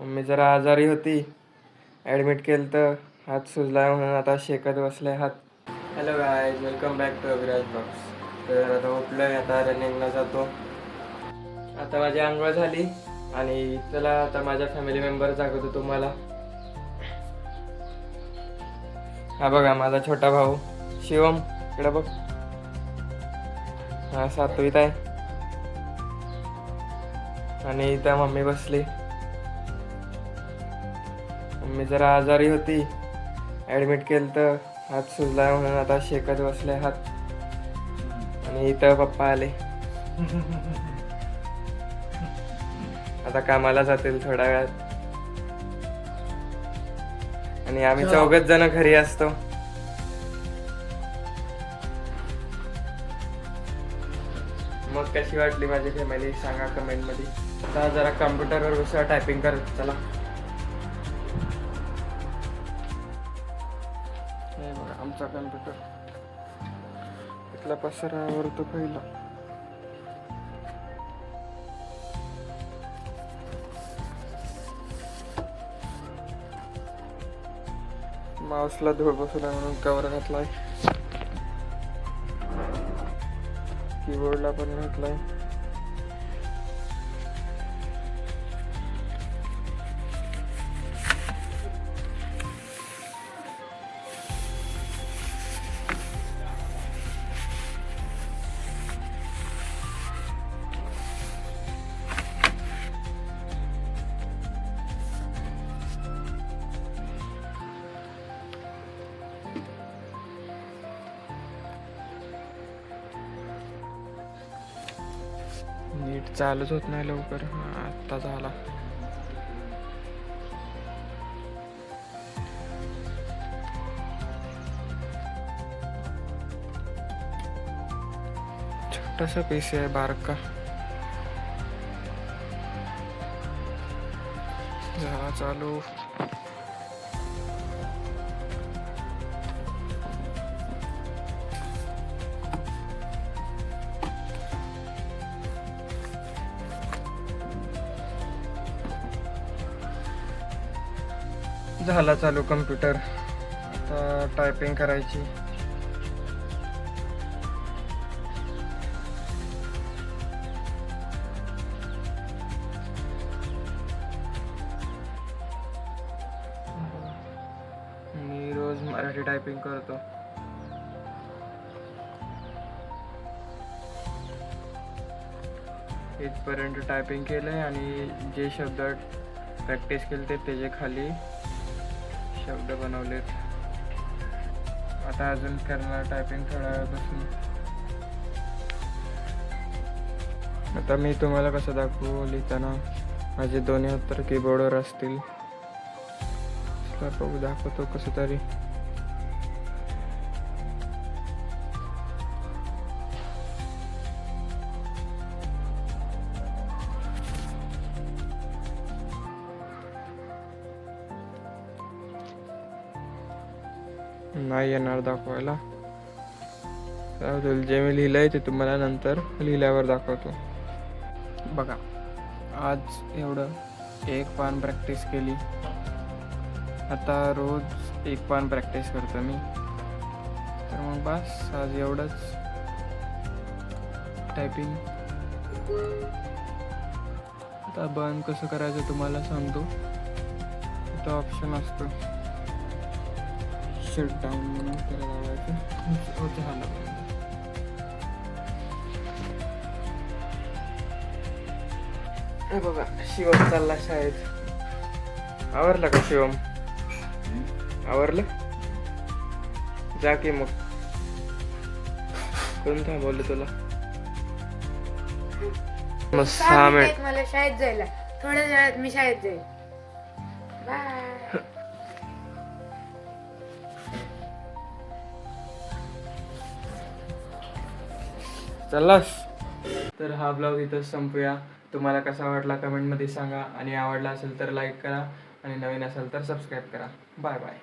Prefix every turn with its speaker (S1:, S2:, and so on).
S1: Mummy जरा आजारी होती, ॲडमिट केलं तर हात सुजला म्हणून आता शेकत बसले हात. Hello guys, welcome back to Abhiraj blogs. तर आता उठलोय, आता रनिंगला जातो. आता माझी आंघोळ झाली आणि चला आता माझ्या फॅमिली मेंबर दाखवतो तुम्हाला. हा बघा माझा छोटा भाऊ शिवम, इकडे बघ. हा 7वीत आहे. आणि इथं मम्मी बसली. मम्मी जरा आजारी होती, ॲडमिट केलं तर हात सुजला म्हणून आता शेकत बसले हात. आणि इथं पप्पा आले. आता कामाला जातील थोड्या वेळात. आणि आम्ही 4 जण घरी असतो. मग कशी वाटली माझी फॅमिली सांगा कमेंट मध्ये. आता जरा कम्प्युटरवर बसूया, टायपिंग करत. चला. हे बघा आमचा कम्प्युटर. इथला पसारावर तो पहिला. माऊसला धूळ बसू नये म्हणून कवर घातलाय. कीबोर्डला पण घातलाय. नीट चालूच होत नाही लवकर. आत्ता झाला. छोटासा पीसी आहे, बारका. झाला चालू. झाला चालू कम्प्युटर. आता टायपिंग करायची. मी रोज मराठी टायपिंग करतो. इथपर्यंत टायपिंग केलंय आणि जे शब्द प्रॅक्टिस केले त्याचे खाली शब्द बनवलेत. आता अजून करणार टायपिंग थोड्या वेळापासून. आता मी तुम्हाला कसं दाखवू लिहिताना. माझे दोन्ही हात तर कीबोर्डवर असतील. बघू दाखवतो कसं तरी. नाही येणार दाखवायला. जे मी लिहिलंय ते तुम्हाला नंतर लिहिल्यावर दाखवतो. बघा आज एवढं 1 पान प्रॅक्टिस केली. आता रोज 1 पान प्रॅक्टिस करतो मी. तर मग बस आज एवढंच टायपिंग. आता बंद कसं करायचं तुम्हाला सांगतो. इथं ऑप्शन असतो शट डाऊन म्हणून, त्याला लावायचं. झालं. बघा शिवम चालला शाळेत. आवरलं का शिवम? आवरलं? जा की मग. कोण थांबवलं तुला? मग 6 मिनिट
S2: मला शाळेत जायला. थोड्या वेळात मी शाळेत जाईल. बाय.
S1: चलास. तर हा ब्लॉग इथंच संपूया. तुम्हाला कसा वाटला कमेंटमध्ये सांगा. आणि आवडला असेल तर लाईक करा आणि नवीन असेल तर सबस्क्राईब करा. Bye bye.